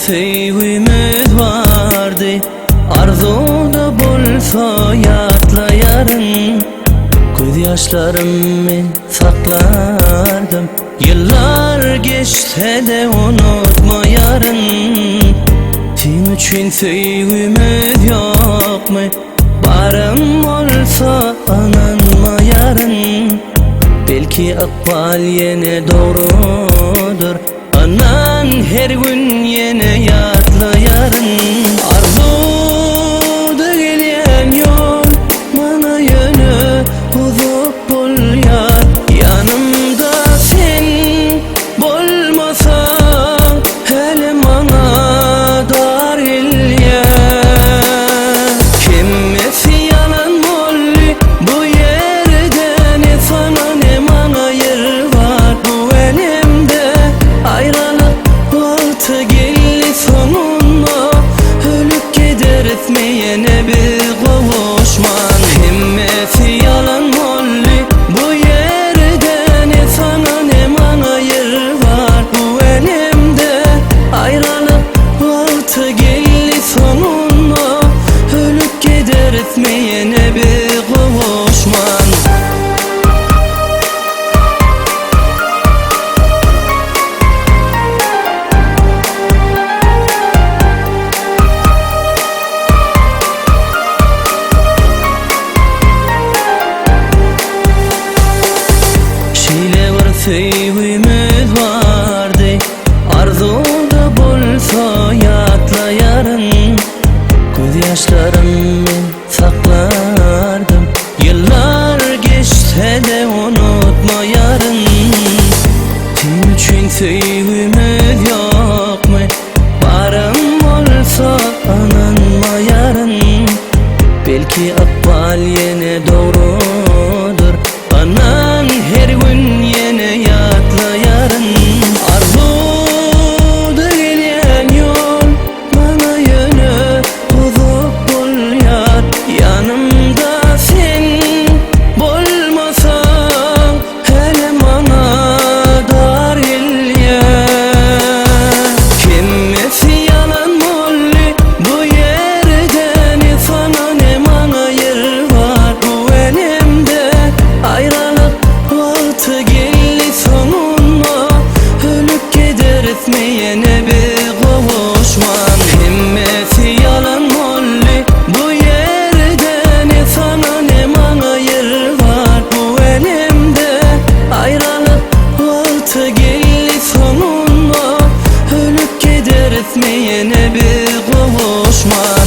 sevgimiz vardı, arzuda bolsa yatlayarın. Göz yaşlarım men saklardım, yıllar geçse de unutmayarın. Sen üçün sevgimiz yok mu? Barım olsa ananmayarın. Belki akbal yine doğrudur, anan her gün yine yatlayarın. Arzuda gelen yol bana yönü uzak bol yar. Yanımda sen bolmasan hele bana dar gel ya. Kimmesi yalan molli bu yerde, ne sana ne bana yer var bu elimde. Ayrılık altı geldi sonunda, ölüp gider etmeyene bir kavuşman. Kimmesi yalan molli bu yerde, ne sana ne bana yer var bu elimde. Ayrılık altı geldi sonunda, ölüp gider etmeyene bir kavuşman. Sevgimiz vardı, arzuda bolsa yatlayarın. Göz yaşlarım men saklardım, yıllar geçse de unutmayarın. Sen üçün sevgimiz yok mu? Barım olsa ananmayarın. Belki akbal yine doğrudur, anan her gün yine yatlayarın. Arzuda gelen yol bana yönü uzak bol yar. Yanımda sen bolmasan hele bana dar gel ya. Kimmesi yalan molli bu yerde, ne sana ne bana yer var bu elimde. Ayrılık altı geldi sonunda, ölüp gider etmeyene bir kavuşman. Kimmesi yalan molli bu yerde, ne sana ne bana yer var bu elimde. Ayrılık altı geldi sonunda, ölüp gider etmeyene bir kavuşman.